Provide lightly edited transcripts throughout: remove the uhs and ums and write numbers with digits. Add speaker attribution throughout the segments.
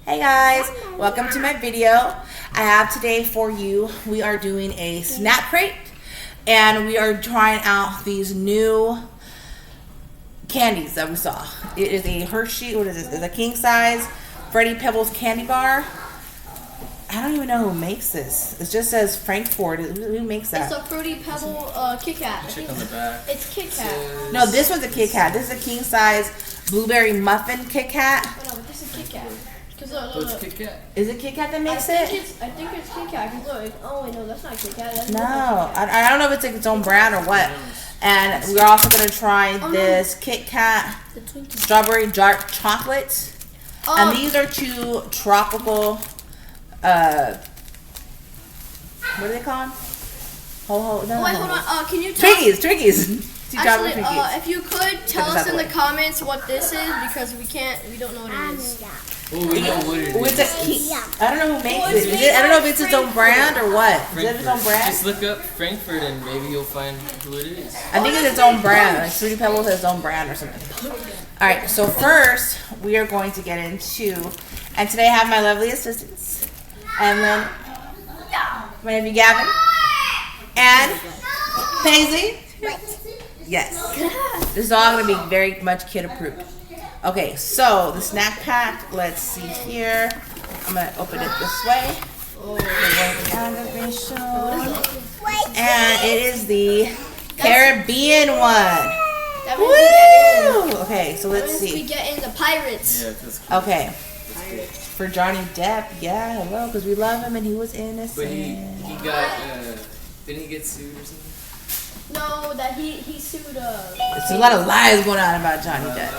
Speaker 1: Hey guys, welcome to my video. I have today for you, we are doing a snack crate and we are trying out these new candies that we saw. It is a Hershey, what is this? It's a king size Fruity Pebbles candy bar. I don't even know who makes this. It just says Frankfurt. Who makes that?
Speaker 2: It's a Fruity Pebble Kitkat.
Speaker 3: Check on the back.
Speaker 2: It's Kitkat.
Speaker 1: No, this one's a Kitkat. This is a king size blueberry muffin Kitkat.
Speaker 2: Oh, no, but this is Kitkat.
Speaker 3: Oh, it's Kitkat.
Speaker 1: Is it Kitkat that makes
Speaker 2: I
Speaker 1: it?
Speaker 2: think it's Kitkat. Cause look, oh wait, no, that's not Kitkat. That's
Speaker 1: No,
Speaker 2: Kitkat.
Speaker 1: I don't know if it's like its own brand or what. And we're also gonna try this Kitkat
Speaker 2: The Twinkies.
Speaker 1: strawberry dark chocolate. And these are two tropical. What are they called? No.
Speaker 2: Wait, hold on. Can you tell
Speaker 1: Twinkies. Two tropical
Speaker 2: Actually,
Speaker 1: Twinkies.
Speaker 2: if you could tell us in the comments what this is, because we don't know what it is.
Speaker 3: Oh, we know what it
Speaker 1: With
Speaker 3: is.
Speaker 1: I don't know who makes it. I don't know if it's its own brand or what. Is it its own brand?
Speaker 3: Just look up Frankfurt and maybe you'll find who it is.
Speaker 1: I think it's its own brand. Like Fruity Pebbles has its own brand or something. Alright, so first we are going to get into, and today I have my lovely assistants, Emlyn, my nephew Gavin, and Paisley. Yes. This is all going to be very much kid approved. Okay, so the snack pack, let's see here. I'm going to open it this way. And it is the Caribbean one. Woo! Okay, so let's see.
Speaker 2: We get in the pirates.
Speaker 3: Yeah, that's cool.
Speaker 1: Okay. For Johnny Depp, yeah, hello, because we love him and he was innocent.
Speaker 3: But he got, didn't he get sued or something?
Speaker 2: No, that he sued
Speaker 1: There's a lot of lies going on about Johnny Depp.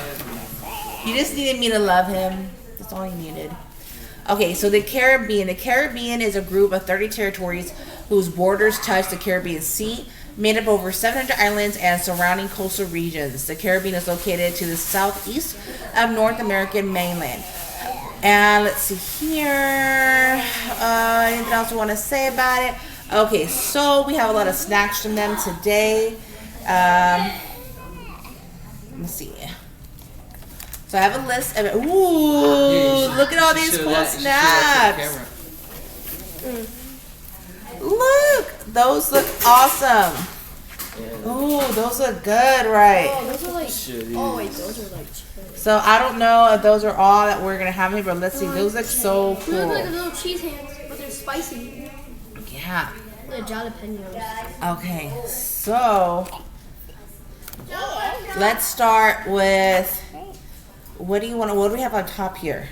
Speaker 1: He just needed me to love him. That's all he needed. Okay, so the Caribbean. The Caribbean is a group of 30 territories whose borders touch the Caribbean Sea, made up of over 700 islands and surrounding coastal regions. The Caribbean is located to the southeast of North American mainland. And let's see here. Anything else I want to say about it? Okay, so we have a lot of snacks from them today. Let me see. So I have a list of it. Ooh, look at all these cool snacks. Look, those look awesome. Ooh, those look good, right?
Speaker 2: Oh, those are like. Oh wait, those are like.
Speaker 1: So I don't know if those are all that we're gonna have here, but let's see. Those look so cool.
Speaker 2: They look like little cheese hands, but they're spicy.
Speaker 1: Yeah.
Speaker 2: They're jalapenos.
Speaker 1: Okay, so let's start with. What do we have on top here?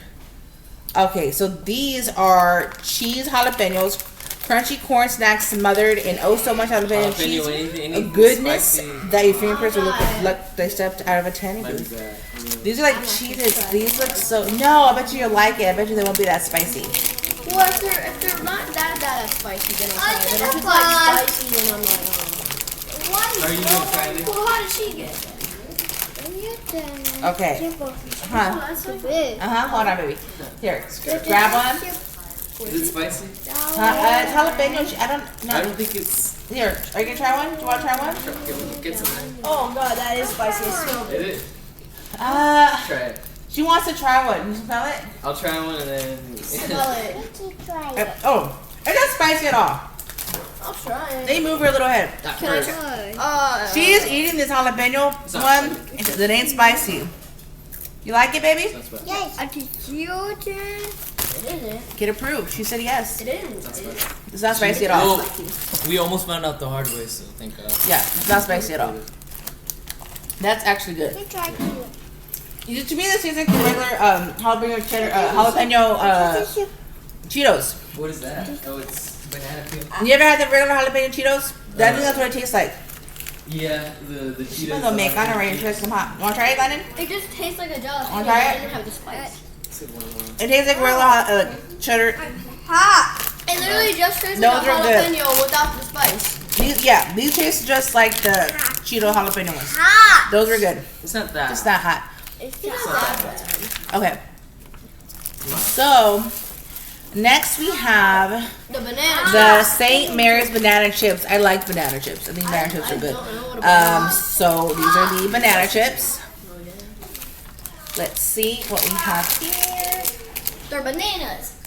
Speaker 1: Okay, so these are cheese jalapenos, crunchy corn snacks smothered in oh so much jalapeno cheese. A goodness that your fingerprints will look like they stepped out of a tanning booth. These are like cheeses. These look so. No, I bet you'll like it. I bet you they won't be that spicy.
Speaker 2: Well, if they're not that spicy, then I'll try it. But if it's like spicy, then I'm like,
Speaker 3: Are you going to try it?
Speaker 2: Well, how did she get it?
Speaker 1: Okay. Hold on, baby. Here, grab one.
Speaker 3: Is it spicy?
Speaker 1: It's jalapeno. I don't know.
Speaker 3: I don't think it's.
Speaker 1: Here, are you gonna try one? Do you want to try one?
Speaker 3: Okay, get some.
Speaker 2: Oh god, that is spicy.
Speaker 3: It is.
Speaker 1: Try
Speaker 3: it.
Speaker 1: She wants to try one. You smell it?
Speaker 3: I'll try one and then.
Speaker 2: Smell it.
Speaker 1: Oh, it's not spicy at all.
Speaker 2: I'll try it.
Speaker 1: They move her little head.
Speaker 3: Can I try?
Speaker 1: She is eating this jalapeno one that ain't spicy. You like it, baby?
Speaker 2: Yes. It isn't.
Speaker 1: Get approved. She said yes.
Speaker 2: It isn't.
Speaker 1: It's not spicy at all.
Speaker 3: Well, we almost found out the hard way, so thank God.
Speaker 1: Yeah, it's not spicy at all. That's actually good. To me, this tastes like the regular jalapeno cheddar, jalapeno Cheetos.
Speaker 3: What is that? Oh, it's banana peel.
Speaker 1: You ever had the regular jalapeno Cheetos? I think that's what it tastes like.
Speaker 3: Yeah, the Cheetos.
Speaker 1: I'm gonna make on right here. Some hot. Want to try it, Glennon?
Speaker 2: It just tastes like a jalapeno.
Speaker 1: Want to try
Speaker 2: It doesn't
Speaker 1: it?
Speaker 2: have the spice.
Speaker 1: It tastes like regular cheddar.
Speaker 2: It literally just tastes
Speaker 1: Those
Speaker 2: like a
Speaker 1: are good.
Speaker 2: jalapeno without the spice.
Speaker 1: These taste just like the Cheeto jalapeno ones. Those were good.
Speaker 3: It's not that.
Speaker 1: It's not hot.
Speaker 2: It's not that bad.
Speaker 1: Okay. So next we have
Speaker 2: The banana.
Speaker 1: the St. Mary's banana chips. I like banana chips. I think banana chips are good. So these are the banana chips. Let's see what we have here.
Speaker 2: They're bananas.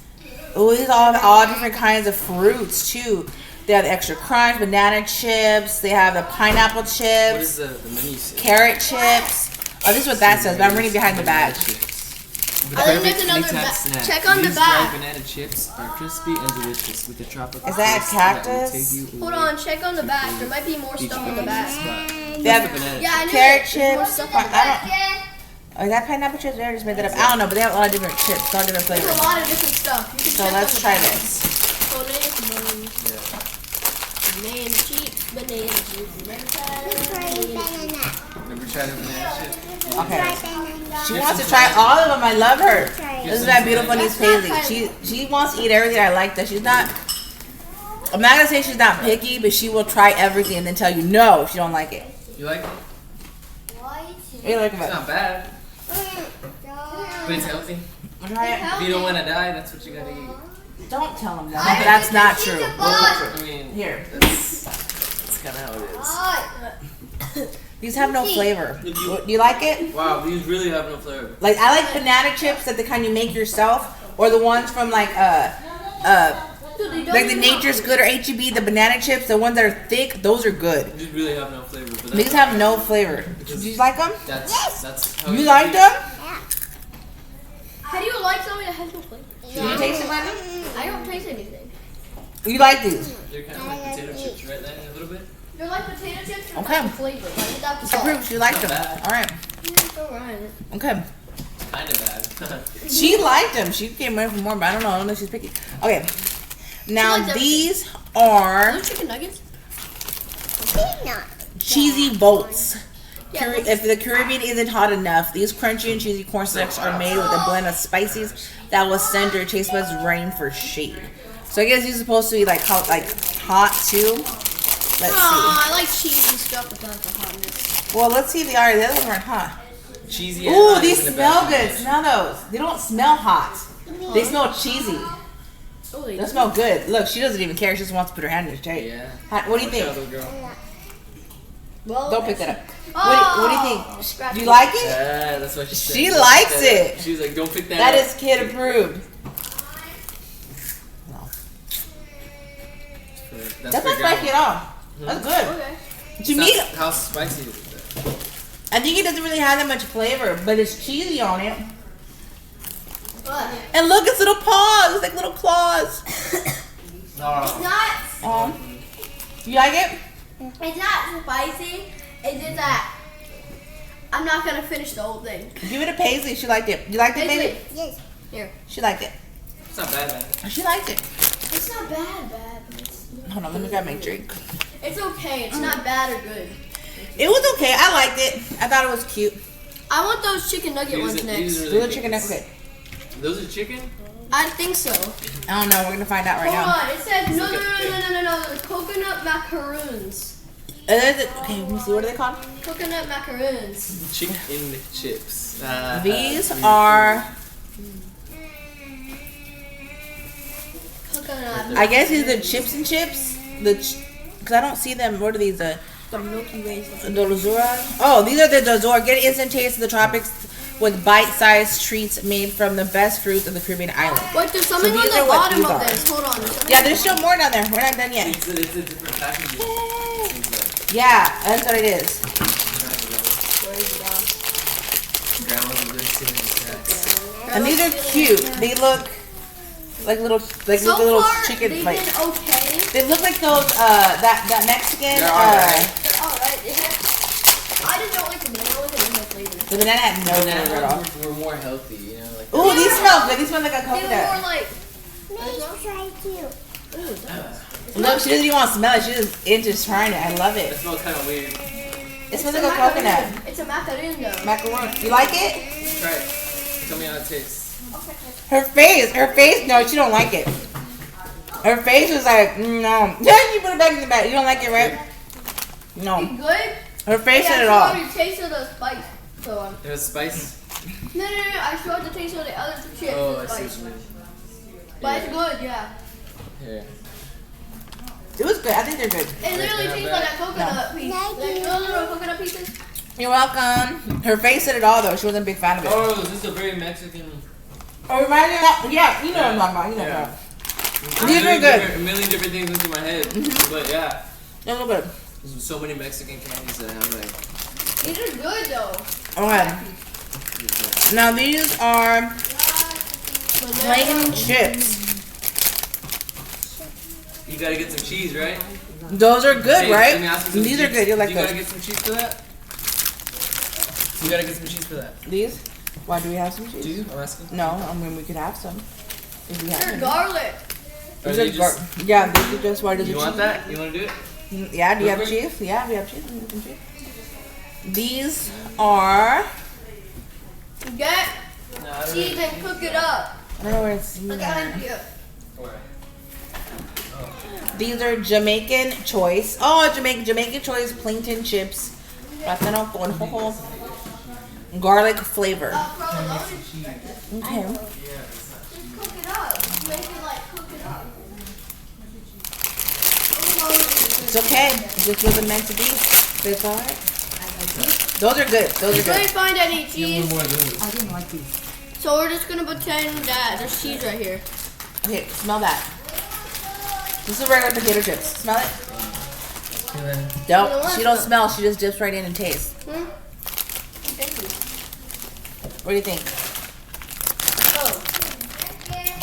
Speaker 1: Oh, these all different kinds of fruits too. They have the extra crunch, banana chips. They have the pineapple
Speaker 3: What
Speaker 1: chips,
Speaker 3: is the menu say?
Speaker 1: carrot chips. Oh, this is what that says, but I'm reading behind the bag.
Speaker 2: I think there's another
Speaker 3: snack.
Speaker 2: check on the
Speaker 3: These
Speaker 2: back.
Speaker 3: dry banana chips are crispy and delicious with the tropical
Speaker 1: Is that a
Speaker 3: taste that will
Speaker 1: cactus?
Speaker 3: take you
Speaker 2: Hold
Speaker 3: away
Speaker 2: on, check on the back. There might be more
Speaker 3: each
Speaker 2: stuff on the
Speaker 3: vacation
Speaker 2: back.
Speaker 3: spot.
Speaker 1: They have
Speaker 3: Banana
Speaker 2: Yeah, I knew
Speaker 1: carrot
Speaker 2: it. There's more
Speaker 1: chips.
Speaker 2: stuff on the
Speaker 1: I
Speaker 2: back.
Speaker 1: don't. Oh, is that pineapple chips? I just made that up. I don't know, but they have a lot of different chips, all different
Speaker 2: There's
Speaker 1: flavors.
Speaker 2: a lot of different stuff. You can
Speaker 1: So
Speaker 2: check
Speaker 1: let's
Speaker 2: on the
Speaker 1: try
Speaker 2: back.
Speaker 1: this.
Speaker 2: Banana chips, banana chips.
Speaker 3: Never tried a banana chip?
Speaker 1: Okay. She wants to try all of them. I love her. This is that beautiful niece Paisley. She wants to eat everything. I like that. She's not. I'm not gonna say she's not picky, but she will try everything and then tell you no if she don't like it.
Speaker 3: You like it?
Speaker 1: What do you like
Speaker 3: It's
Speaker 1: about
Speaker 3: not bad, but it's healthy.
Speaker 1: it? Try it.
Speaker 3: If you don't want to die, that's what you gotta eat.
Speaker 1: Don't tell them that. That's not true.
Speaker 3: I mean,
Speaker 1: Here.
Speaker 3: that's kind of how it is.
Speaker 1: These have no flavor. Do you like it?
Speaker 3: Wow, these really have no flavor.
Speaker 1: Like I like banana chips, that the kind you make yourself, or the ones from like the Nature's Good or HEB, the banana chips, the ones that are thick, those are good.
Speaker 3: These really have no flavor. But
Speaker 1: These have no flavor. Do you like them?
Speaker 3: That's how
Speaker 1: You
Speaker 3: it
Speaker 1: like
Speaker 3: is.
Speaker 1: them?
Speaker 2: How do you like something that has no flavor?
Speaker 1: Do you taste it, Lenny?
Speaker 2: I don't taste anything.
Speaker 1: You like these?
Speaker 3: They're kind of like potato chips, right? Lenny, a little bit.
Speaker 2: They're like potato chips
Speaker 1: Okay.
Speaker 2: without the flavor, like without the salt.
Speaker 1: Approved. She liked them.
Speaker 3: bad.
Speaker 1: All right.
Speaker 2: It's alright.
Speaker 1: Okay.
Speaker 3: Kind of bad.
Speaker 1: She liked them. She came in for more, but I don't know. I don't know if she's picky. Okay. Now
Speaker 2: liked
Speaker 1: these
Speaker 2: Are
Speaker 1: are
Speaker 2: those chicken nuggets?
Speaker 1: cheesy bolts.
Speaker 2: Yeah,
Speaker 1: If the Caribbean isn't hot enough, these crunchy and cheesy corn snacks are made with a blend of spices that will send your taste buds rain for shade. So I guess these are supposed to be like hot too. Let's see.
Speaker 2: I like cheesy stuff without the hotness.
Speaker 1: Well, let's see if they are. The other ones weren't hot.
Speaker 3: Cheesy.
Speaker 1: Ooh, these smell good. Smell those. They don't smell hot. They smell cheesy.
Speaker 2: Oh,
Speaker 1: They smell good. Look, she doesn't even care. She just wants to put her hand in the tray.
Speaker 3: Yeah.
Speaker 1: What do you think?
Speaker 3: Little girl.
Speaker 2: well,
Speaker 1: Don't pick that up.
Speaker 2: Oh,
Speaker 1: What do you think?
Speaker 2: scratch
Speaker 1: Do you
Speaker 2: it.
Speaker 1: like it?
Speaker 3: Yeah, that's what she said.
Speaker 1: She likes it.
Speaker 3: She was like, "Don't pick that."
Speaker 1: That
Speaker 3: up.
Speaker 1: is kid approved. That's not spicy at all. That's good.
Speaker 2: Okay.
Speaker 1: To me,
Speaker 3: How spicy is that?
Speaker 1: I think it doesn't really have that much flavor, but it's cheesy on it.
Speaker 2: What?
Speaker 1: And look, it's little paws. It's like little claws.
Speaker 3: No.
Speaker 2: Not.
Speaker 1: You like it?
Speaker 2: It's not spicy. It's just that I'm not gonna finish the whole thing.
Speaker 1: Give it to Paisley. She liked it. You liked it, baby?
Speaker 2: Yes. Here.
Speaker 1: She liked it.
Speaker 3: It's not bad, man.
Speaker 1: She liked it.
Speaker 2: It's not bad, but it's,
Speaker 1: Hold on, let me grab my drink.
Speaker 2: it's okay. It's not bad or good.
Speaker 1: It was okay. I liked it. I thought it was cute.
Speaker 2: I want those chicken nugget ones next.
Speaker 3: are
Speaker 1: Little chicken nugget. Okay.
Speaker 3: Those are chicken?
Speaker 2: I think so.
Speaker 1: I don't know. We're gonna find out right
Speaker 2: Hold
Speaker 1: now.
Speaker 2: on. It says no. The coconut macaroons.
Speaker 1: Okay, let me see. What are they called?
Speaker 2: Coconut macaroons.
Speaker 3: Chicken chips.
Speaker 1: These are.
Speaker 2: Coconut.
Speaker 1: I guess these are chips and chips. Because I don't see them. What are these?
Speaker 2: The Milky Ways.
Speaker 1: The Dozora. Oh, these are the Dozora. Get an instant taste of the tropics with bite-sized treats made from the best fruits of the Caribbean island.
Speaker 2: Wait, there's something
Speaker 1: So
Speaker 2: on
Speaker 1: these
Speaker 2: the
Speaker 1: are what
Speaker 2: bottom
Speaker 1: these
Speaker 2: of
Speaker 1: are.
Speaker 2: this. Hold on.
Speaker 1: Yeah, there's still more down there. We're not done yet.
Speaker 3: It's a different packaging. Seems like.
Speaker 1: Yeah, that's what it is.
Speaker 3: Grandma's a good snacks.
Speaker 1: And these are cute. They look like little,
Speaker 2: So
Speaker 1: little
Speaker 2: far,
Speaker 1: chicken.
Speaker 2: they've
Speaker 1: Like
Speaker 2: been okay.
Speaker 1: they look like those. That Mexican.
Speaker 3: They're alright.
Speaker 2: They're alright. I just don't like the banana ones. They don't have flavor.
Speaker 1: The banana had no
Speaker 3: Banana
Speaker 1: flavor at all.
Speaker 3: ones were more healthy, you know, like.
Speaker 1: Ooh, these smell good. These smell like a
Speaker 2: They were
Speaker 1: coconut.
Speaker 2: more like.
Speaker 1: Look, she doesn't even want to smell it. She's just into trying it. I love
Speaker 3: It
Speaker 1: it.
Speaker 3: smells kind of weird.
Speaker 1: It smells like a coconut.
Speaker 2: It's a macaroon though.
Speaker 1: Macaron. You like it?
Speaker 3: Try it. Tell me how it tastes.
Speaker 1: Her face. No, she don't like it. Her face was like, no. Yeah, you put it back in the bag. You don't like it, right? No.
Speaker 2: Good?
Speaker 1: Her face
Speaker 2: Yeah,
Speaker 1: said it
Speaker 2: I
Speaker 1: all.
Speaker 2: showed you taste of the spice. So
Speaker 3: It was spice.
Speaker 2: no. I showed the taste of the other chips.
Speaker 3: Oh, I
Speaker 2: and
Speaker 3: see
Speaker 2: spice.
Speaker 3: what you mean.
Speaker 2: But it's good, yeah.
Speaker 3: Here.
Speaker 1: It was good. I think they're good.
Speaker 2: It literally tastes like a coconut piece. Like those little coconut pieces.
Speaker 1: You're welcome. Her face said it all, though. She wasn't a big fan of it.
Speaker 3: Oh, this is a very Mexican
Speaker 1: Oh, remind me of that? Yeah, you know what I'm talking about. You know what I'm talking about. These are good.
Speaker 3: A million different things went through my head. But yeah.
Speaker 1: They're good.
Speaker 3: There's so many Mexican candies that I'm like.
Speaker 2: These are good though.
Speaker 1: Okay. Now these are plain chips.
Speaker 3: You gotta get some cheese, right?
Speaker 1: Those are good,
Speaker 3: Hey,
Speaker 1: right?
Speaker 3: let me ask you
Speaker 1: These
Speaker 3: something.
Speaker 1: are good. You like
Speaker 3: You
Speaker 1: those?
Speaker 3: gotta get some cheese for that? You gotta get some cheese for that.
Speaker 1: These? Why do we have some cheese?
Speaker 3: Do you? I'm asking.
Speaker 1: No, I mean we could have some. If we have
Speaker 2: They're
Speaker 1: any.
Speaker 2: garlic.
Speaker 3: Are
Speaker 1: These
Speaker 3: they
Speaker 1: are
Speaker 3: just,
Speaker 1: yeah, these are just why does
Speaker 3: you
Speaker 1: it
Speaker 3: want
Speaker 1: cheese?
Speaker 3: that? You wanna do it?
Speaker 1: Yeah, do you have
Speaker 3: Real quick?
Speaker 1: cheese? Yeah, we have cheese. We have some cheese. These are
Speaker 2: Get
Speaker 3: No, I don't
Speaker 2: cheese and cook it up.
Speaker 1: I don't know where it's
Speaker 2: Look at it.
Speaker 1: These are Jamaican choice. Oh, Jamaican choice plain chips. Plátano con jojo. Garlic flavor. Okay.
Speaker 2: Just cook it up. Make it like cook it up.
Speaker 1: It's okay. It just wasn't meant to be. But it's alright. Those are good. Those are
Speaker 2: Couldn't
Speaker 1: good.
Speaker 2: find any cheese,
Speaker 4: I didn't like these.
Speaker 2: so we're just gonna pretend that there's cheese right here.
Speaker 1: Okay, smell that. This is regular potato chips. Smell it? Nope. She don't smell. She just dips right in and tastes.
Speaker 2: Thank you.
Speaker 1: What do you think?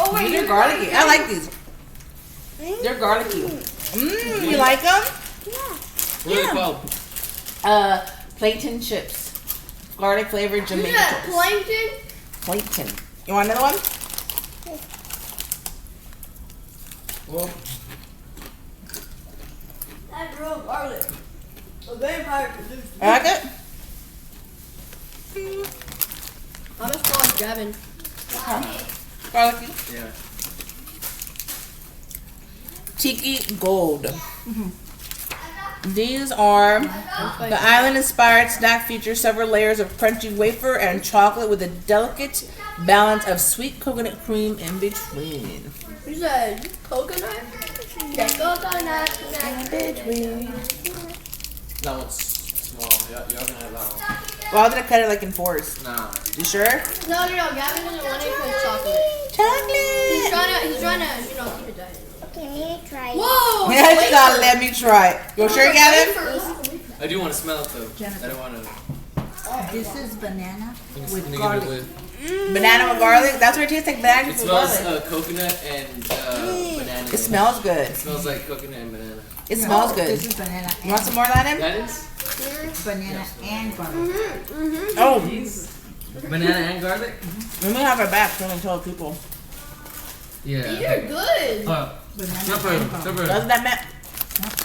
Speaker 2: Oh wait,
Speaker 1: These are
Speaker 2: you're
Speaker 1: garlicky.
Speaker 2: right.
Speaker 1: I like these. They're garlicky. You like them?
Speaker 3: What are they called?
Speaker 1: Plankton chips. Garlic flavored
Speaker 2: You
Speaker 1: Jamaican
Speaker 2: said
Speaker 1: chips.
Speaker 2: plankton?
Speaker 1: Plankton. You want another one?
Speaker 3: Well,
Speaker 2: That's real garlic. A vampire produced.
Speaker 1: I like it.
Speaker 2: I'll just call it Gavin.
Speaker 1: Garlicky.
Speaker 3: yeah.
Speaker 1: Tiki Gold. These are the island-inspired snack features several layers of crunchy wafer and chocolate with a delicate balance of sweet coconut cream in between.
Speaker 2: You said coconut? Yeah, coconut.
Speaker 1: Between.
Speaker 3: That one's small. Y'all gonna have that one.
Speaker 1: Well, I'm gonna cut it like in fours.
Speaker 3: Nah.
Speaker 1: You sure?
Speaker 2: No, Gavin doesn't want it with chocolate. He's
Speaker 1: Chocolate.
Speaker 2: trying to, keep it diet.
Speaker 5: Can you try?
Speaker 2: Whoa!
Speaker 1: Yeah, she gotta let me try it. You sure, Gavin?
Speaker 3: I do want to smell it though. I don't want to.
Speaker 4: This is banana with
Speaker 3: Give it
Speaker 4: garlic.
Speaker 3: with.
Speaker 1: Banana with garlic. That's what it tastes like. Banana
Speaker 3: It
Speaker 1: with
Speaker 3: smells
Speaker 1: garlic.
Speaker 3: coconut and banana.
Speaker 1: It smells good.
Speaker 3: It smells like coconut and banana.
Speaker 1: It smells good.
Speaker 4: This is banana
Speaker 1: You want some more, Latin?
Speaker 3: That is
Speaker 4: banana and garlic.
Speaker 1: Oh,
Speaker 3: banana and garlic.
Speaker 1: let me have it back so I can tell people.
Speaker 3: Yeah.
Speaker 2: These are good.
Speaker 4: Banana and garlic.
Speaker 1: Doesn't that matter?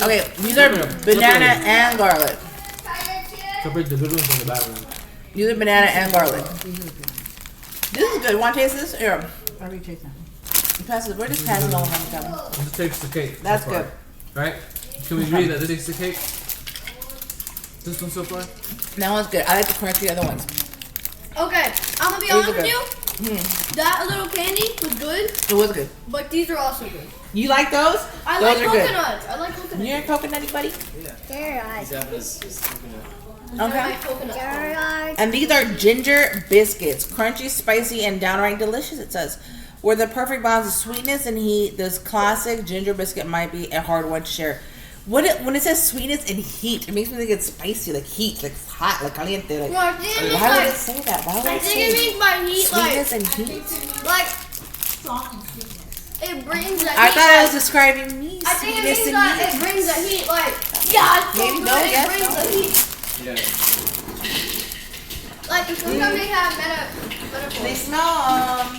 Speaker 1: Okay, these are banana and garlic.
Speaker 3: Separate the good ones from the bad ones.
Speaker 1: These are banana and garlic. This is good. Want to taste this? Here.
Speaker 4: I already tasted that.
Speaker 1: Pass it. We're just passing all of them.
Speaker 3: This takes the cake.
Speaker 1: That's
Speaker 3: so far.
Speaker 1: good.
Speaker 3: Right? Can we agree that this takes the cake? This one so far?
Speaker 1: That one's good. I like the crunchy other ones.
Speaker 2: Okay, I'm gonna be
Speaker 1: These are
Speaker 2: honest with
Speaker 1: good.
Speaker 2: you. That little candy was good,
Speaker 1: It was good.
Speaker 2: but these are also good.
Speaker 1: You like those?
Speaker 2: I
Speaker 1: Those
Speaker 2: like
Speaker 1: are good.
Speaker 2: coconut. I like coconut.
Speaker 1: You're a coconutty buddy?
Speaker 5: There are.
Speaker 3: He's having his coconut.
Speaker 2: I
Speaker 1: Okay.
Speaker 2: like coconut.
Speaker 5: There are.
Speaker 1: And these are ginger biscuits. Crunchy, spicy, and downright delicious, it says. With the perfect balance of sweetness and heat, this classic ginger biscuit might be a hard one to share. When it says sweetness and heat, it makes me think it's spicy, like heat, like hot, like caliente. Like,
Speaker 2: No, I think it means
Speaker 1: why would
Speaker 2: like,
Speaker 1: it say that? Why would
Speaker 2: I
Speaker 1: it
Speaker 2: think it
Speaker 1: say
Speaker 2: means by heat,
Speaker 1: sweetness and heat?
Speaker 2: like it brings the heat.
Speaker 1: I thought it was
Speaker 2: like,
Speaker 1: describing me.
Speaker 2: I think it
Speaker 1: Sweetness
Speaker 2: means
Speaker 1: and
Speaker 2: that
Speaker 1: heat.
Speaker 2: it brings the heat, like, yeah, it's so
Speaker 1: Maybe,
Speaker 2: good,
Speaker 1: no,
Speaker 2: it
Speaker 1: yes,
Speaker 2: brings
Speaker 1: no.
Speaker 2: the heat.
Speaker 3: Yeah.
Speaker 2: Like, sometimes they have
Speaker 1: They
Speaker 2: metaphors.
Speaker 1: smell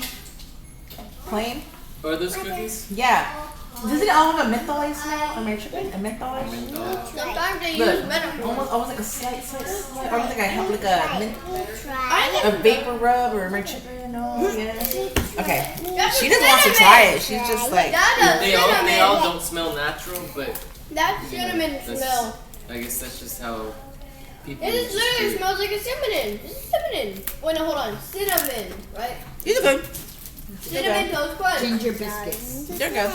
Speaker 1: plain.
Speaker 3: Are those cookies?
Speaker 1: Yeah. Does it all have a mentholly smell? Am I tripping? A mentholly?
Speaker 2: Sometimes they
Speaker 1: Look,
Speaker 2: use metaphors.
Speaker 1: almost like a slight, almost like a
Speaker 5: You
Speaker 2: I
Speaker 5: try.
Speaker 1: a vapor rub, or am I tripping? No, yeah. Okay.
Speaker 2: That's
Speaker 1: She
Speaker 2: a
Speaker 1: just wants to
Speaker 2: cinnamon.
Speaker 1: try it. She's just like,
Speaker 2: That's a
Speaker 3: They all
Speaker 2: cinnamon.
Speaker 3: don't smell natural, but
Speaker 2: That's cinnamon
Speaker 3: that's,
Speaker 2: smell.
Speaker 3: I guess that's just how people.
Speaker 2: It just literally
Speaker 3: do it.
Speaker 2: smells like a cinnamon. This is cinnamon. Wait, no, hold on. Cinnamon, right?
Speaker 1: these are good.
Speaker 2: Cinnamon toast crunch.
Speaker 4: Ginger biscuits.
Speaker 1: They're good.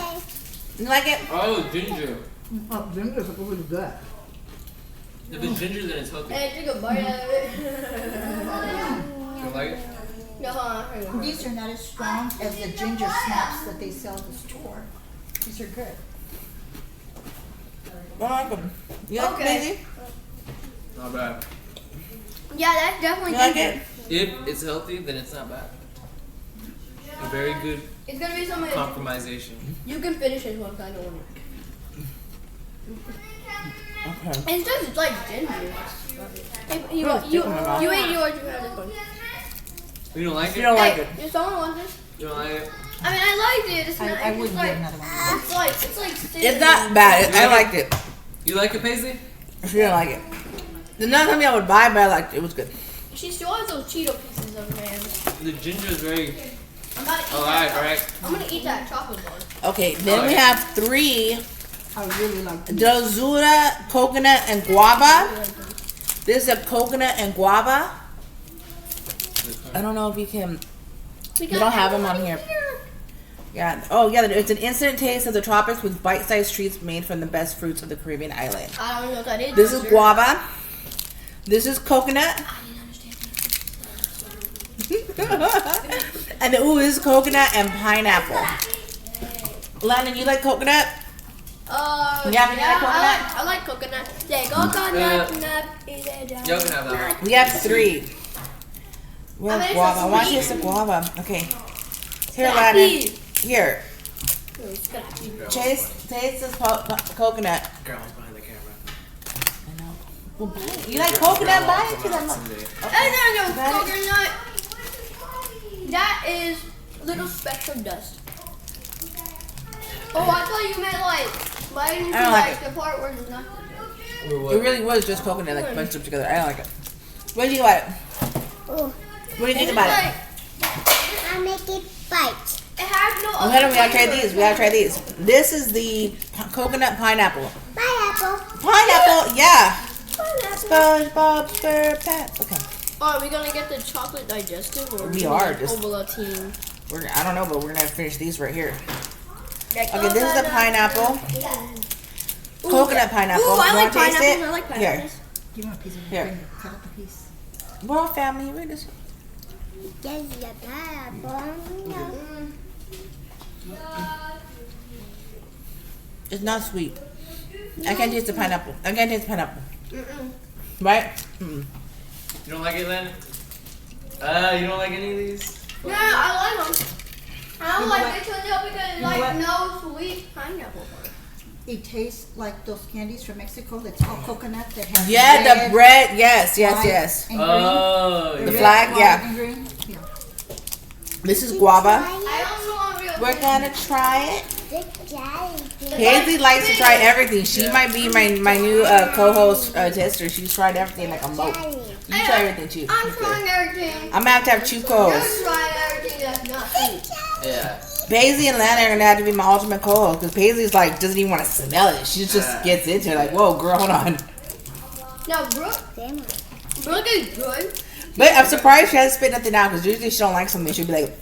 Speaker 1: You like it?
Speaker 3: Oh, ginger.
Speaker 4: Oh, ginger's supposed to be good.
Speaker 3: If it's ginger, then it's healthy.
Speaker 2: And I took a bite out of it.
Speaker 3: You like it?
Speaker 2: No,
Speaker 4: These are not as strong as the ginger snaps that they sell at the store. These are good.
Speaker 1: I like them. You like
Speaker 2: Okay.
Speaker 1: Daisy?
Speaker 3: Not bad.
Speaker 2: yeah, that's definitely
Speaker 1: You like
Speaker 2: ginger.
Speaker 1: it?
Speaker 3: If it's healthy, then it's not bad. A very good
Speaker 2: It's gonna be something
Speaker 3: compromisation.
Speaker 2: you can finish this one kind of one.
Speaker 1: Okay.
Speaker 2: It's just like ginger. Hey, you ate yours. You have this one.
Speaker 3: You don't like
Speaker 1: You
Speaker 3: it?
Speaker 1: don't like
Speaker 2: Hey,
Speaker 1: it?
Speaker 2: if someone wants this,
Speaker 3: You don't like it?
Speaker 2: I mean, I liked it. It's not.
Speaker 4: I
Speaker 2: It's
Speaker 4: wouldn't
Speaker 2: like,
Speaker 4: get another one.
Speaker 2: It's like.
Speaker 1: It's not bad. I liked it.
Speaker 3: You like it, Paisley?
Speaker 1: She didn't like it. The not something I would buy, but I liked it. It was good.
Speaker 2: She still has those Cheeto pieces of man.
Speaker 3: The ginger is very
Speaker 2: I'm about to eat
Speaker 3: alive,
Speaker 2: that.
Speaker 3: right?
Speaker 2: I'm gonna eat that chocolate bar.
Speaker 1: Okay, then we have 3
Speaker 4: I really like these.
Speaker 1: Dozura coconut and guava. This is a coconut and guava. I don't know if you can. We don't have them on here. Yeah. Oh, yeah. It's an instant taste of the tropics with bite-sized treats made from the best fruits of the Caribbean island.
Speaker 2: I don't know what that is.
Speaker 1: This is
Speaker 2: Sure.
Speaker 1: guava. This is coconut.
Speaker 2: I didn't understand.
Speaker 1: And ooh, this is coconut and pineapple. Landon, you like coconut?
Speaker 2: Yeah,
Speaker 1: You have any other coconut?
Speaker 2: I like coconut. Yeah, coconut.
Speaker 3: Y'all can have that one.
Speaker 1: We have 3. We
Speaker 2: I
Speaker 1: have
Speaker 2: mean, it's
Speaker 1: guava.
Speaker 2: a
Speaker 1: I want
Speaker 2: sweet.
Speaker 1: you some guava. Okay. Here,
Speaker 2: Scrappy.
Speaker 1: Landon. Here.
Speaker 2: Scrappy.
Speaker 1: Taste this coconut.
Speaker 3: Grandma's behind the camera.
Speaker 1: I know. Well, buy it. You like coconut? Buy it to them.
Speaker 2: Hey, no,
Speaker 1: Got it?
Speaker 2: coconut. That is little specks of dust. Oh, I thought you meant like, why didn't you
Speaker 1: I don't like
Speaker 2: like the part where there's not?
Speaker 1: It really was just coconut, like bunched up together. I don't like it. What do you think about it?
Speaker 5: Oh,
Speaker 1: What do you think about it?
Speaker 5: I'll make it bite.
Speaker 2: It has no
Speaker 1: Well,
Speaker 2: other
Speaker 1: hold on, we gotta try
Speaker 2: flavor.
Speaker 1: these. We gotta try these. This is the coconut pineapple.
Speaker 5: Pineapple.
Speaker 1: Pineapple, yeah.
Speaker 5: Pineapple.
Speaker 1: SpongeBob SquarePants. Okay.
Speaker 2: Oh, are we gonna get the chocolate digestive or
Speaker 1: We are, just-
Speaker 2: Ovaltine?
Speaker 1: I don't know, but we're gonna finish these right here.
Speaker 2: Like,
Speaker 1: Okay, this is the pineapple. Coconut pineapple.
Speaker 2: Ooh, I
Speaker 1: You
Speaker 2: like
Speaker 1: wanna taste
Speaker 2: pineapples.
Speaker 1: it?
Speaker 2: I like
Speaker 1: Here.
Speaker 2: pineapples.
Speaker 4: Do you want a piece of
Speaker 1: Here.
Speaker 4: finger? Cut up a piece.
Speaker 1: We're all family. We're just.
Speaker 5: Yes, the pineapple.
Speaker 1: It's not sweet. I can't taste the pineapple. I can't taste the pineapple.
Speaker 2: Mm-mm.
Speaker 1: Right? Mm-mm.
Speaker 3: You don't like it, Len? You don't like any of these?
Speaker 2: No, I like them. I don't like this one though because it's
Speaker 4: You know
Speaker 2: like
Speaker 4: what?
Speaker 2: no sweet pineapple.
Speaker 4: It tastes like those candies from Mexico that's all coconut that have
Speaker 1: Yeah,
Speaker 4: red,
Speaker 1: the bread. Yes, yes,
Speaker 4: white,
Speaker 1: yes.
Speaker 4: and green.
Speaker 3: Oh,
Speaker 1: The
Speaker 4: red,
Speaker 1: flag,
Speaker 4: white,
Speaker 1: yeah.
Speaker 4: and green. Yeah.
Speaker 1: This is guava.
Speaker 2: I also want real.
Speaker 1: We're gonna try it.
Speaker 5: The
Speaker 1: Paisley likes to try everything. She might be my new co-host tester. She's tried everything like a moat. You try everything too.
Speaker 2: I'm
Speaker 1: Okay.
Speaker 2: trying everything.
Speaker 1: I'm gonna have to have 2
Speaker 2: You're
Speaker 1: co-hosts.
Speaker 2: trying everything that's not sweet.
Speaker 3: yeah.
Speaker 1: Paisley and Lana are gonna have to be my ultimate co-host because Paisley's like doesn't even want to smell it. She just gets into it like, whoa, girl, hold on.
Speaker 2: Now, Brooke is good.
Speaker 1: But I'm surprised she hasn't spit nothing out because usually she don't like something. She'll be like,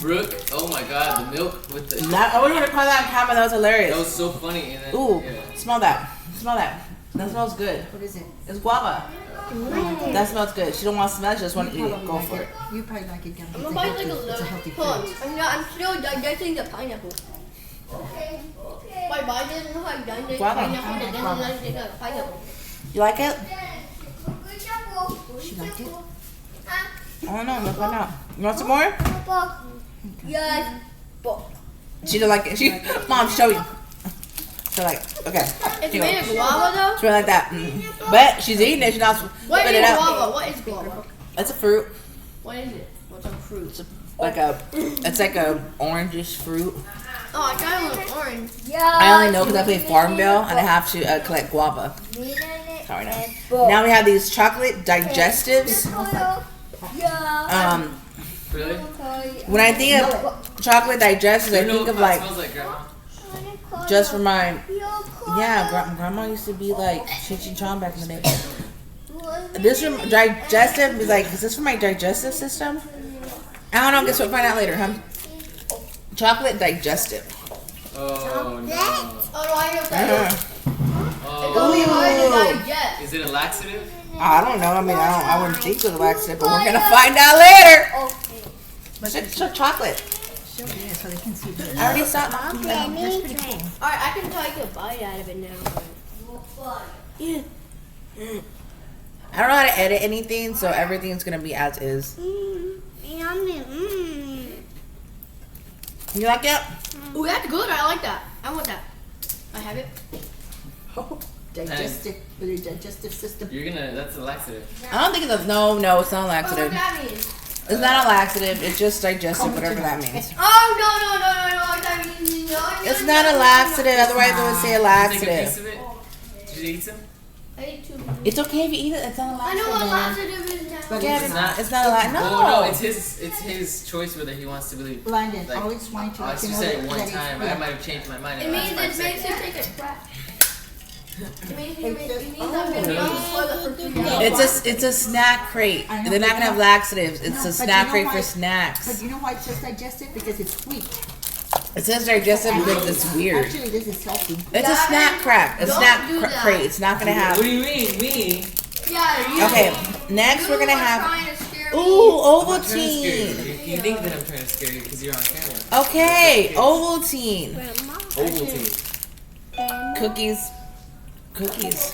Speaker 3: Brooke, oh my god, the milk with the...
Speaker 1: I wouldn't want to call that on camera. That was
Speaker 3: That
Speaker 1: hilarious.
Speaker 3: was so funny. And then,
Speaker 1: Ooh,
Speaker 3: yeah.
Speaker 1: smell that. Smell that. That smells good.
Speaker 4: What is it?
Speaker 1: It's guava. That smells good. She don't want to smell it. She just want to eat it. Go for it.
Speaker 4: You probably like it, Gabby.
Speaker 2: I'm
Speaker 4: It's
Speaker 2: gonna
Speaker 4: a
Speaker 2: bite like a
Speaker 4: healthy, it's a
Speaker 2: little.
Speaker 4: healthy
Speaker 2: Hold on.
Speaker 4: food.
Speaker 2: I'm still digesting the pineapple. My body doesn't know how to digest
Speaker 1: Guava.
Speaker 2: pineapple. It doesn't digest the pineapple.
Speaker 1: You like it?
Speaker 4: She liked it?
Speaker 1: I don't know. Let's find out. You want some more?
Speaker 2: Yes.
Speaker 1: She don't like it. She, Mom, show you. So like, okay.
Speaker 2: It's
Speaker 1: Here you
Speaker 2: made
Speaker 1: go.
Speaker 2: of guava though.
Speaker 1: She like that. But she's eating it. She's not
Speaker 2: What
Speaker 1: spit
Speaker 2: is
Speaker 1: it out.
Speaker 2: guava? What is guava?
Speaker 1: It's a fruit.
Speaker 2: What is it? What's a fruit?
Speaker 1: It's like a orangish fruit.
Speaker 2: Oh, I kind of want orange.
Speaker 1: I only know because I play Farmville and I have to collect guava. Sorry, no. Now we have these chocolate digestives.
Speaker 3: Really?
Speaker 1: When I think of chocolate digestives, I
Speaker 3: You know
Speaker 1: think of
Speaker 3: what
Speaker 1: like
Speaker 3: it smells like, Grandma?
Speaker 1: just for my grandma used to be like Cheech and Chong back in the day. This from digestive is like, is this for my digestive system? I don't know. Guess we'll find out later, huh? Chocolate digestive.
Speaker 3: Oh, no.
Speaker 2: Oh no, I know what that is.
Speaker 3: Oh.
Speaker 2: It's only hard to digest.
Speaker 3: Is it a laxative?
Speaker 1: I don't know. I mean, I wouldn't think it was a laxative, but we're gonna find out later. It's chocolate.
Speaker 4: Show me so they can see this.
Speaker 1: I already saw.
Speaker 5: Let
Speaker 4: That's
Speaker 5: me
Speaker 4: pretty
Speaker 5: try.
Speaker 4: cool.
Speaker 2: Alright, I can take a bite out of it now. Yeah.
Speaker 1: I don't know how to edit anything, so everything's gonna be as is.
Speaker 5: Yummy.
Speaker 1: You like it?
Speaker 2: Ooh, that's good. I like that. I want that. I have it.
Speaker 4: Oh, digestive system.
Speaker 3: You're gonna. That's a laxative.
Speaker 1: I don't think it's a no. It's not a
Speaker 2: Oh, what
Speaker 1: laxative.
Speaker 2: that mean?
Speaker 1: It's not a laxative. It's just digestive, whatever that means.
Speaker 2: Oh, no. That means no.
Speaker 1: It's not a laxative. Otherwise, I would say a
Speaker 3: Take a piece
Speaker 1: laxative.
Speaker 3: of it. Did you eat some?
Speaker 2: I ate 2.
Speaker 1: It's okay if you eat it. It's not a
Speaker 2: I
Speaker 1: laxative.
Speaker 2: know what
Speaker 1: man.
Speaker 2: laxative is now.
Speaker 4: But
Speaker 1: Yeah,
Speaker 3: It's not.
Speaker 1: It's not a laxative.
Speaker 3: Oh no,
Speaker 1: No.
Speaker 3: it's his choice whether he wants to really.
Speaker 4: Blinded.
Speaker 3: Like,
Speaker 4: Always wanting to
Speaker 3: I
Speaker 4: let you
Speaker 3: just
Speaker 4: know
Speaker 3: said
Speaker 4: that
Speaker 3: it one
Speaker 4: that it's
Speaker 3: time.
Speaker 4: free.
Speaker 3: I might have changed my mind.
Speaker 2: It
Speaker 3: in the
Speaker 2: means
Speaker 3: last
Speaker 2: it
Speaker 3: 5
Speaker 2: makes
Speaker 3: seconds.
Speaker 2: you take a crap. It means
Speaker 4: It's just-
Speaker 2: I'm gonna be on the toilet for 3 hours.
Speaker 1: It's a snack crate.
Speaker 4: I know,
Speaker 1: They're not
Speaker 4: but
Speaker 1: gonna have
Speaker 4: you know-
Speaker 1: laxatives. It's
Speaker 4: No,
Speaker 1: a
Speaker 4: but
Speaker 1: snack
Speaker 4: you know
Speaker 1: crate
Speaker 4: why-
Speaker 1: for
Speaker 4: But
Speaker 1: snacks.
Speaker 4: you know why it says digestive? Because it's wheat.
Speaker 1: It says digestive because it's weird.
Speaker 4: Actually, this is healthy.
Speaker 1: It's a snack crack. A
Speaker 2: Don't
Speaker 1: snack
Speaker 2: do that.
Speaker 1: crate. It's not gonna have.
Speaker 3: What do you mean, me?
Speaker 2: Yeah, you.
Speaker 1: Okay, next we're gonna
Speaker 2: You are
Speaker 1: have.
Speaker 2: trying to scare me.
Speaker 1: Ooh,
Speaker 3: I'm not trying to scare you.
Speaker 1: Ovaltine.
Speaker 3: You think that I'm trying to scare you because you're on camera.
Speaker 1: Okay, Ovaltine.
Speaker 3: Ovaltine.
Speaker 1: Cookies. Cookies.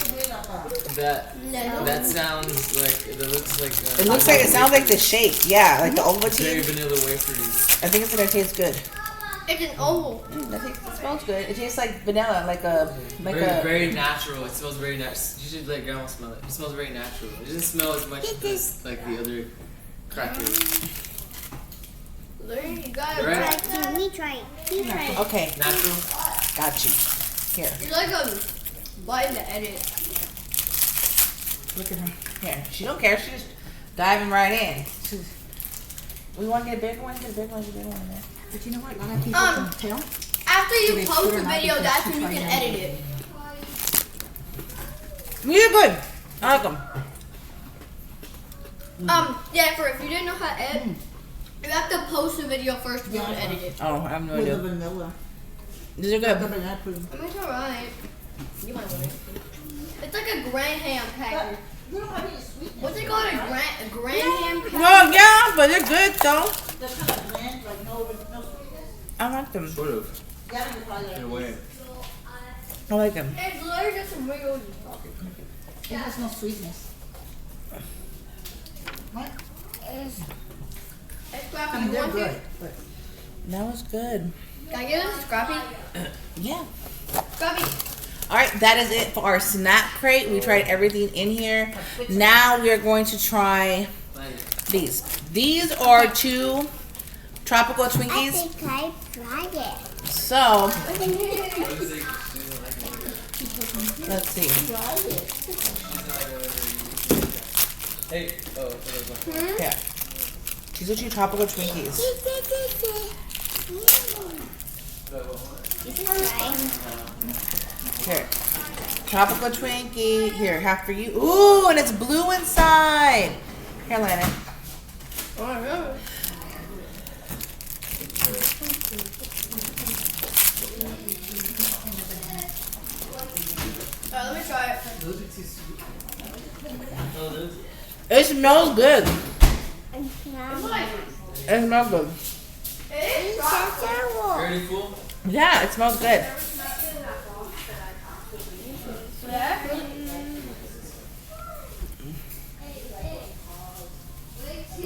Speaker 3: That sounds like it looks like.
Speaker 1: It looks like it sounds like the shake. Yeah, like the
Speaker 3: very
Speaker 1: Ovaltine.
Speaker 3: vanilla wafery.
Speaker 1: I think it's gonna taste good.
Speaker 2: It's an oval.
Speaker 1: It smells good. It tastes like vanilla, like a
Speaker 3: Very natural. It smells very natural. You should let grandma smell it. It smells very natural. It doesn't smell as much as like the other crackers.
Speaker 2: There you got
Speaker 3: Right.
Speaker 2: it.
Speaker 5: Let me try it. You try it.
Speaker 1: Okay,
Speaker 3: Natural.
Speaker 1: got you. Here,
Speaker 2: You're like a button to edit.
Speaker 1: look at her. Here, she don't care. She's diving right in. We want to get a bigger one. Get a bigger one. Get a bigger one. Man.
Speaker 4: But you know what? A lot of people don't tell.
Speaker 2: After
Speaker 4: Do
Speaker 2: you
Speaker 4: they
Speaker 2: post
Speaker 4: put it
Speaker 2: the
Speaker 4: or not
Speaker 2: video,
Speaker 4: because
Speaker 2: that's
Speaker 4: she's
Speaker 2: when you can
Speaker 4: trying to-
Speaker 2: edit it.
Speaker 1: You're good. I like them.
Speaker 2: Yeah, for if you didn't know how to edit, you have to post the video first to be able to edit it.
Speaker 1: Oh, I have no
Speaker 4: With the
Speaker 1: idea.
Speaker 4: vanilla.
Speaker 1: These are good.
Speaker 2: I mean, it's alright. You might want it. It's like a Graham package.
Speaker 4: You don't have any sweetness.
Speaker 2: What's it called? A Graham package?
Speaker 1: Well, yeah, but they're good though.
Speaker 4: They're kind of bland, like no sweetness.
Speaker 1: I like them.
Speaker 3: Sort of.
Speaker 4: Yeah, you probably
Speaker 3: In a way.
Speaker 1: I like them.
Speaker 2: It's literally just some regular chocolate.
Speaker 4: It has no sweetness. What?
Speaker 2: Hey,
Speaker 4: I
Speaker 2: Scrappy,
Speaker 4: mean,
Speaker 2: you
Speaker 4: they're
Speaker 2: want
Speaker 4: good,
Speaker 2: it?
Speaker 4: but
Speaker 1: That was good.
Speaker 2: Can I get this, Scrappy?
Speaker 1: Yeah.
Speaker 2: Scrappy.
Speaker 1: All right, that is it for our snack crate. We tried everything in here. Now we are going to try these. These are 2 tropical
Speaker 5: I
Speaker 1: Twinkies.
Speaker 5: think I tried it.
Speaker 1: So let's see.
Speaker 3: Hey. Oh.
Speaker 1: Yeah, these are 2 tropical Twinkies. Here, tropical Twinkie. Here, half for you. Ooh, and it's blue inside. Here, Landon.
Speaker 2: Alright, let me try it.
Speaker 3: Those are too sweet. Oh, those.
Speaker 1: It smells good.
Speaker 2: It's like,
Speaker 1: It smells good.
Speaker 2: it is chocolate.
Speaker 3: Already full?
Speaker 1: Yeah, it smells good.
Speaker 2: Yeah.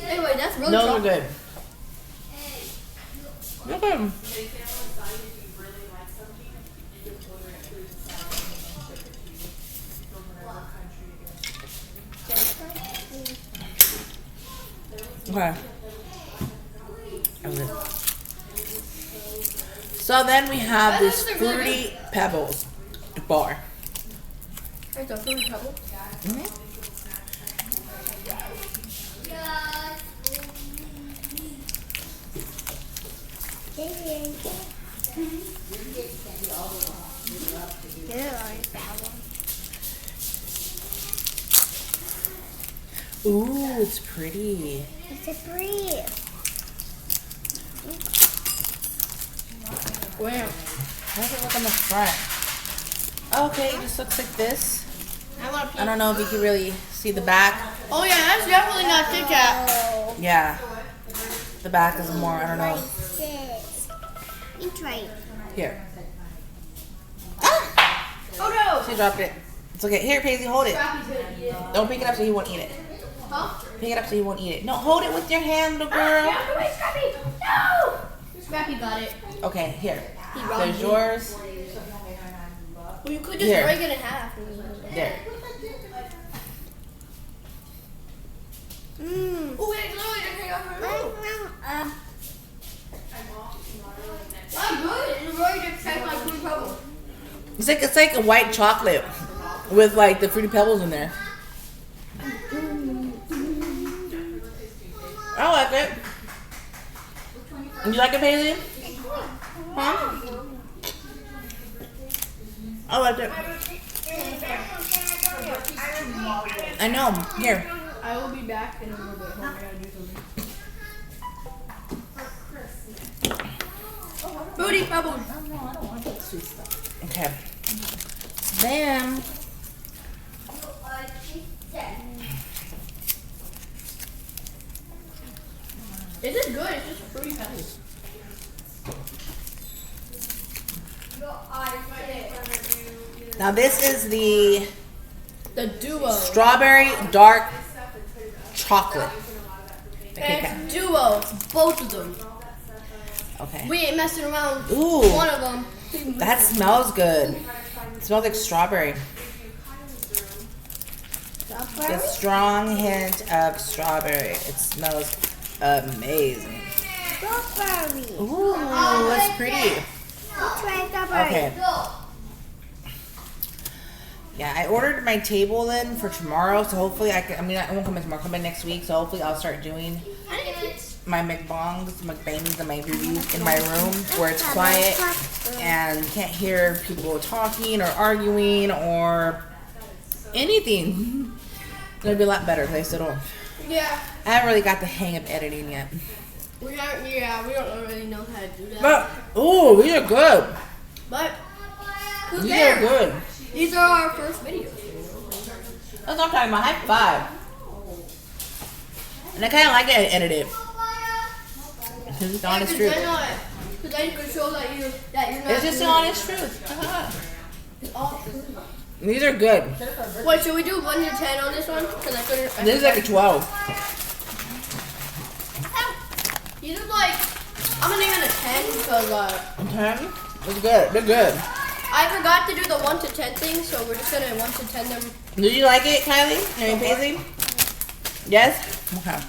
Speaker 2: Anyway, that's really
Speaker 1: Those are
Speaker 2: chocolate.
Speaker 1: good. They're good. Okay. Okay. So then we have this
Speaker 2: Those are really
Speaker 1: Fruity Pebbles bar.
Speaker 2: It's a Fruity Pebble.
Speaker 1: Ooh, it's pretty.
Speaker 5: It's a breeze.
Speaker 2: Wow.
Speaker 1: How does it look on the front? Okay, it just looks like this.
Speaker 2: I want a piece.
Speaker 1: I don't know if you can really see the back.
Speaker 2: Oh yeah, that's definitely not Kitkat.
Speaker 1: Yeah. The back is more, I don't know.
Speaker 5: This. You try it.
Speaker 1: Here. Ah!
Speaker 2: Oh no!
Speaker 1: She dropped it. It's okay. Here, Paisley, hold it.
Speaker 2: Scrappy's gonna eat it.
Speaker 1: Don't pick it up so he won't eat it.
Speaker 2: Huh?
Speaker 1: Pick it up so he won't eat it. No, hold it with your hand, little girl.
Speaker 2: Get out of the way, Scrappy! No! Scrappy got it.
Speaker 1: Okay, here.
Speaker 2: He robbed
Speaker 1: There's
Speaker 2: me.
Speaker 1: yours.
Speaker 2: Well, you could just
Speaker 1: Here.
Speaker 2: break it in half.
Speaker 1: There.
Speaker 5: Mmm.
Speaker 2: Oh, wait, literally just hang off my room. I'm good. It's really just tastes like Fruity Pebbles.
Speaker 1: It's like a white chocolate with like the Fruity Pebbles in there. I like it. You like it, Paisley? Huh? I like it. I know. Here.
Speaker 2: I will be back in a little bit. I gotta do something. Fruity Pebbles.
Speaker 1: Okay. Then
Speaker 2: Is it good? It's just Fruity Pebbles.
Speaker 1: now this is the
Speaker 2: The duo.
Speaker 1: strawberry dark chocolate. The Kit Kat.
Speaker 2: And it's duo. It's both of them.
Speaker 1: Okay.
Speaker 2: We ain't messing around.
Speaker 1: Ooh.
Speaker 2: One of them.
Speaker 1: That smells good. It smells like strawberry. A strong hint of strawberry. It smells amazing.
Speaker 5: Strawberry.
Speaker 1: Ooh, that's pretty.
Speaker 5: You try strawberry.
Speaker 1: Okay. Yeah, I ordered my table in for tomorrow, so hopefully I won't come in tomorrow, I'll come in next week, so hopefully I'll start doing my mukbangs and my reviews in my room where it's quiet and you can't hear people talking or arguing or anything. It'll be a lot better because I still don't.
Speaker 2: Yeah.
Speaker 1: I haven't really got the hang of editing yet.
Speaker 2: We don't really know how to do that.
Speaker 1: But, ooh, these are good.
Speaker 2: But who
Speaker 1: These are
Speaker 2: cares?
Speaker 1: good.
Speaker 2: These are our first videos.
Speaker 1: That's what I'm talking about. High five. And I kind of like it edited. Because it's the honest truth.
Speaker 2: Because then you can show that you're not.
Speaker 1: It's just the
Speaker 2: doing
Speaker 1: honest truth. Uh-huh.
Speaker 2: it. It's all true.
Speaker 1: These are good.
Speaker 2: Wait, should we do 1 to 10 on this one? Because I couldn't.
Speaker 1: This is like a 12.
Speaker 2: These are like. I'm gonna give it a 10 because
Speaker 1: 10? It's good. They're good.
Speaker 2: I forgot to do the 1 to 10 thing, so we're just gonna 1 to 10 them.
Speaker 1: Did you like it, Kylie? I mean, Paisley? Yes? Okay.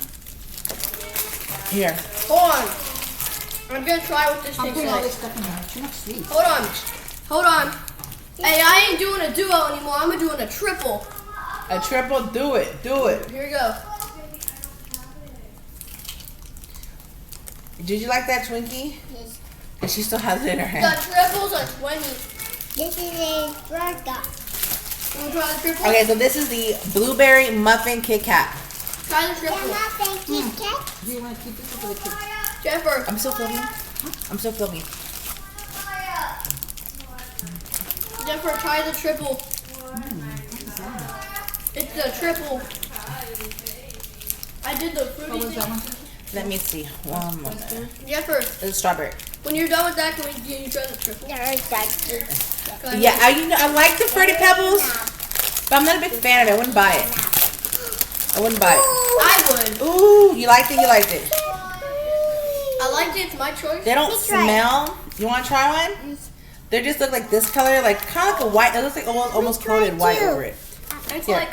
Speaker 1: Here.
Speaker 2: Hold on. I'm gonna try what this
Speaker 4: I'm
Speaker 2: thing
Speaker 4: putting all this
Speaker 2: says.
Speaker 4: stuff in there. Too much sweet.
Speaker 2: Hold on. Hey, I ain't doing a duo anymore. I'm doing a triple.
Speaker 1: A triple, do it. Do it.
Speaker 2: Here we go.
Speaker 1: Did you like that Twinkie?
Speaker 5: Yes.
Speaker 1: And she still has it in her
Speaker 2: The
Speaker 1: hand.
Speaker 2: triples are 20.
Speaker 5: This is a burger.
Speaker 2: You wanna try the triple?
Speaker 1: Okay, so this is the blueberry muffin Kit Kat.
Speaker 2: Try the
Speaker 5: Can
Speaker 2: triple.
Speaker 5: I thank you, Kat?
Speaker 4: Do you want to keep this for the kids?
Speaker 2: Jennifer.
Speaker 1: I'm still filming. I'm still filming.
Speaker 2: Jennifer, try the triple. It's the triple. I did the
Speaker 4: What
Speaker 2: fruity
Speaker 4: was that
Speaker 2: thing.
Speaker 4: one?
Speaker 1: Let me see. One more.
Speaker 2: Jennifer,
Speaker 1: It's strawberry.
Speaker 2: when you're done with that, can you try the triple? Can I-
Speaker 1: Yeah, I like the Fruity Pebbles, but I'm not a big fan of it. I wouldn't buy it. I wouldn't buy it.
Speaker 2: I would.
Speaker 1: Ooh, you liked it? You liked it.
Speaker 2: I liked it. It's my choice.
Speaker 1: They don't
Speaker 5: Let's try it.
Speaker 1: smell. You want to try one? They just look like this color, like kind of like a white. It looks like almost coated white over it.
Speaker 2: It's
Speaker 1: Here.
Speaker 2: like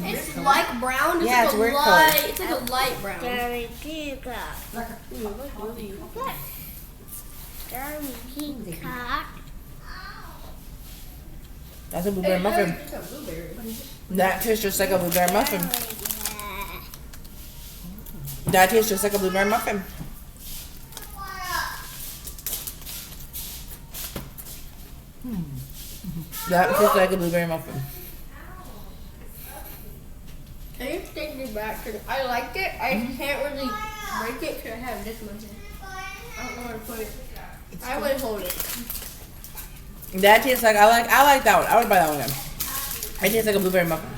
Speaker 2: it's like brown. It's
Speaker 1: Yeah,
Speaker 2: like
Speaker 1: it's
Speaker 2: a
Speaker 1: weird
Speaker 2: light.
Speaker 1: color.
Speaker 2: It's like a light brown.
Speaker 5: Strawberry peacock. Strawberry peacock.
Speaker 1: That's a blueberry muffin.
Speaker 2: It's a blueberry.
Speaker 1: That tastes just like a blueberry muffin. That tastes just like a blueberry muffin. That tastes like a blueberry muffin.
Speaker 2: Can you take me back? 'Cause I liked it. I can't really break it because I have this much in it. I don't know where to put it. I would hold it.
Speaker 1: That tastes like I like that one. I would buy that one again. It tastes like a blueberry muffin.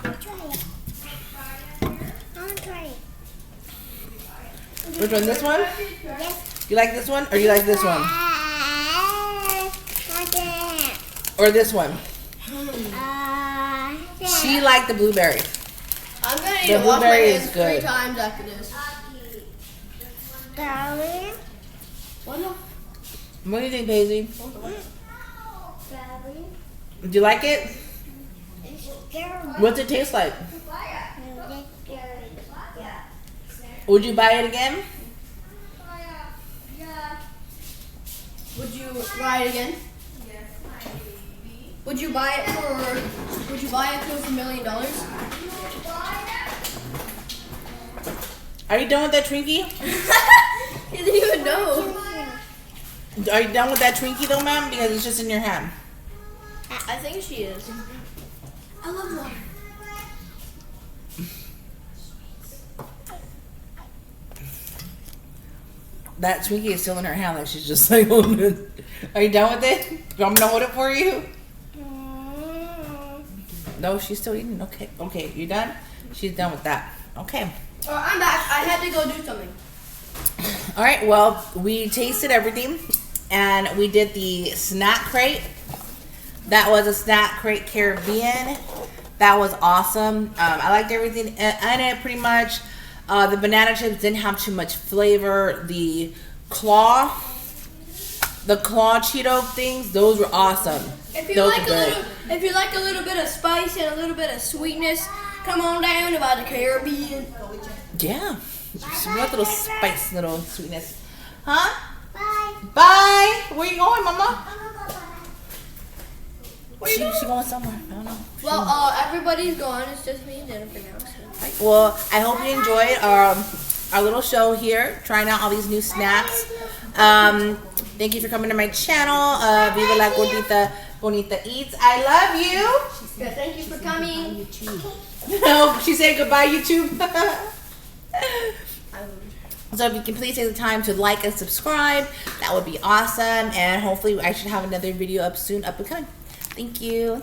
Speaker 5: Try it. I want to try it.
Speaker 1: Which one? This one?
Speaker 5: Yes.
Speaker 1: You like this one, or you like this one,
Speaker 5: Okay.
Speaker 1: or this one? She liked the blueberry.
Speaker 2: I'm gonna
Speaker 1: The
Speaker 2: eat wash my
Speaker 1: blueberry is
Speaker 2: hands
Speaker 1: good.
Speaker 2: 3 times after this.
Speaker 5: Strawberry.
Speaker 2: What the?
Speaker 1: What do you think, Paisley?
Speaker 5: Strawberry.
Speaker 1: Do you like it?
Speaker 5: Strawberry.
Speaker 1: What's it taste like? Would you buy it again?
Speaker 2: Would you buy it again? Would you buy it for? Would you buy it for $1 million?
Speaker 1: Are you done with that Twinkie?
Speaker 2: You didn't even know.
Speaker 1: Are you done with that Twinkie though, ma'am? Because it's just in your hand.
Speaker 2: I think she is. I love water.
Speaker 1: That Twinkie is still in her hand, like she's just like holding it. Are you done with it? You want me to hold it for you? No, she's still eating. Okay, okay, you done? She's done with that. Okay.
Speaker 2: Oh, I'm back. I had to go do something.
Speaker 1: All right. Well, we tasted everything, and we did the snack crate. That was a snack crate Caribbean. That was awesome. I liked everything in it pretty much. The banana chips didn't have too much flavor. The claw Cheeto things, those were awesome.
Speaker 2: If you
Speaker 1: Those
Speaker 2: like
Speaker 1: were
Speaker 2: a
Speaker 1: good.
Speaker 2: little, if you like a little bit of spice and a little bit of sweetness, come on down to the Caribbean.
Speaker 1: Yeah, some little spice, little sweetness. Huh?
Speaker 5: Bye.
Speaker 1: Bye. Where you going, Mama?
Speaker 2: Where you
Speaker 1: She
Speaker 2: going?
Speaker 1: going somewhere. I don't know.
Speaker 2: Well, everybody's gone. It's just me and Jennifer now. So.
Speaker 1: Well, I hope you enjoyed our little show here, trying out all these new snacks. Thank you for coming to my channel. Viva la Gordita Bonita Eats. I love you.
Speaker 2: Yeah, thank you for coming.
Speaker 1: No, she said goodbye, YouTube. So if you can please take the time to like and subscribe, that would be awesome. And hopefully I should have another video up soon, up and coming. Thank you.